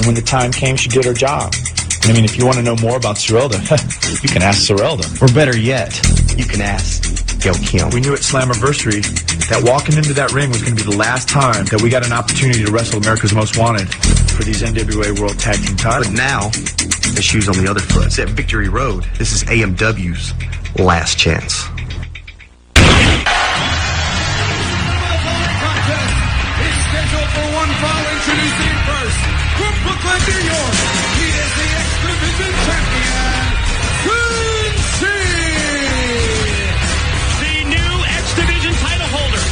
And when the time came, she did her job. And I mean, if you want to know more about Jerrelle, you can ask Jerrelle. Or better yet, you can ask Gail Kim. We knew at Slammiversary that walking into that ring was going to be the last time that we got an opportunity to wrestle America's Most Wanted for these NWA World Tag Team titles. But now, the shoe's on the other foot. It's at Victory Road. This is AMW's last chance. Introducing first, from Brooklyn, New York, he is the X-Division Champion, Senshi! The new X-Division title holder,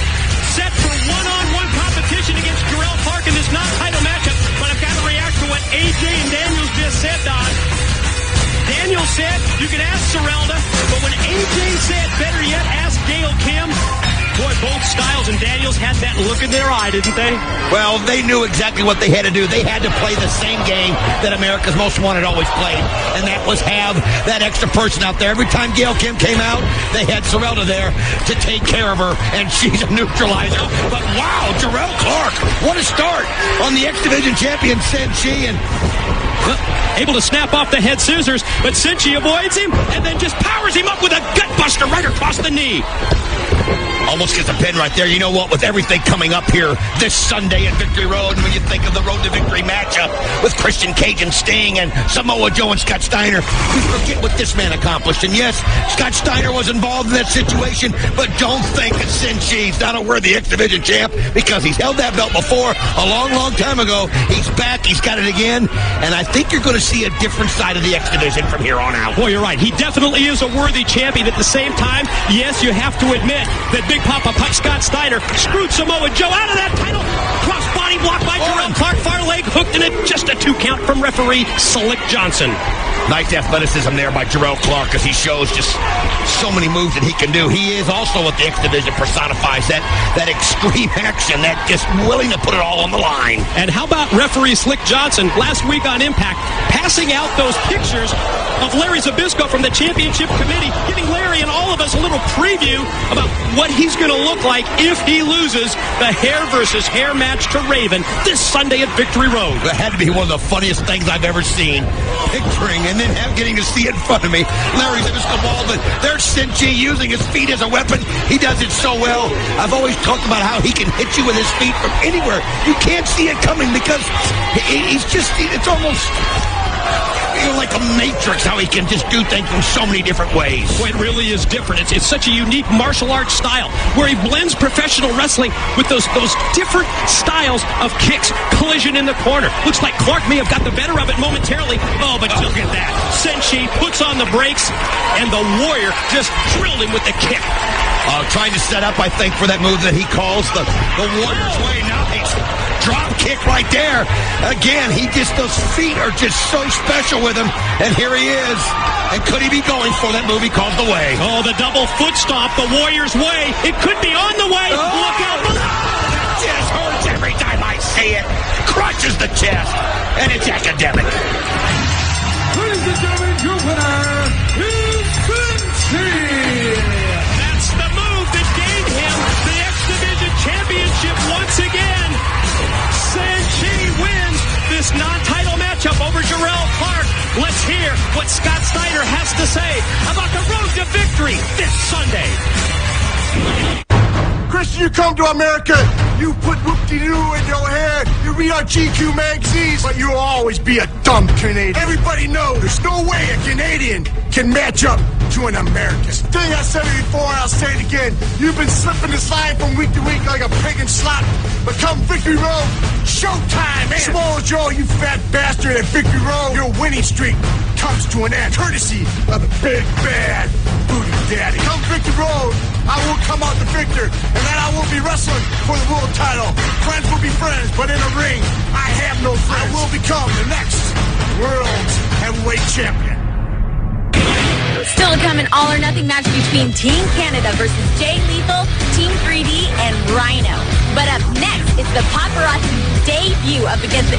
set for one-on-one competition against Jerrelle Clark in this non-title matchup, but I've got to react to what AJ and Daniels just said, Don. Daniels said, you can ask Jerrelle, but when AJ said, better yet, ask Gail Kim, boy, both Styles and Daniels had that look in their eye, didn't they? Well, they knew exactly what they had to do. They had to play the same game that America's Most Wanted always played, and that was have that extra person out there. Every time Gail Kim came out, they had Jerrelle there to take care of her, and she's a neutralizer. But wow, Jerrelle Clark, what a start on the X-Division champion, Senshi, and able to snap off the head scissors, but Senshi avoids him and then just powers him up with a gut buster right across the knee. almost gets a pin right there. You know what? With everything coming up here this Sunday at Victory Road, and when you think of the Road to Victory matchup with Christian Cage and Sting and Samoa Joe and Scott Steiner, you forget what this man accomplished. And yes, Scott Steiner was involved in that situation, but don't think that Senshi's not a worthy X Division champ, because he's held that belt before a long, long time ago. He's back. He's got it again. And I think you're going to see a different side of the X Division from here on out. Boy, you're right. He definitely is a worthy champion. At the same time, yes, you have to admit that Big Papa Scott Steiner screwed Samoa Joe out of that title. Cross body block by Jerrelle Clark. Far leg hooked in it. Just a 2 count from referee Slick Johnson. Nice athleticism there by Jerrelle Clark, as he shows just so many moves that he can do. He is also what the X Division personifies, that extreme action, that just willing to put it all on the line. And how about referee Slick Johnson last week on Impact, passing out those pictures of Larry Zbyszko from the championship committee, giving Larry and all of us a little preview about what he's going to look like if he loses the hair versus hair match to Raven this Sunday at Victory Road. That had to be one of the funniest things I've ever seen. Picturing and then getting to see it in front of me, Larry Zbyszko ball, but there's Senshi using his feet as a weapon. He does it so well. I've always talked about how he can hit you with his feet from anywhere. You can't see it coming because he's just, it's almost like a matrix, how he can just do things in so many different ways. Boy, it really is different. It's such a unique martial arts style where he blends professional wrestling with those different styles of kicks, collision in the corner. Looks like Clark may have got the better of it momentarily. Oh, but look at that. Senshi puts on the brakes, and the Warrior just drilled him with the kick. Trying to set up, I think, for that move that he calls the Warrior's Way. Nice drop kick right there. Again, those feet are just so special with him. And here he is. And could he be going for that move he calls the Way? Oh, the double foot stomp, the Warrior's Way. It could be on the way. Oh, look out. That just hurts every time I see it. Crushes the chest. And it's academic. Ladies and gentlemen, your winner is Senshi. That's the move that gave him the X Division Championship once again. Senshi wins this non-title matchup over Jerrelle Clark. Let's hear what Scott Steiner has to say about the road to victory this Sunday. Christian, you come to America, you put whoop-de-doo in your hair, you read our GQ magazines, but you'll always be a dumb Canadian. Everybody knows there's no way a Canadian can match up to an American. Thing I said it before, I'll say it again. You've been slipping and sliding from week to week like a pig in slop, but come Victory Road, showtime, man. Samoa Joe, you fat bastard, at Victory Road, your winning streak comes to an end, courtesy of the big bad booty daddy. Come Victory Road, I will come out the victor, and then I will be wrestling for the world title. Friends will be friends, but in a ring, I have no friends. I will become the next world's heavyweight champion. Still to come, an all or nothing match between Team Canada versus Jay Lethal, Team 3D, and Rhino. But up next, it's the paparazzi debut up against the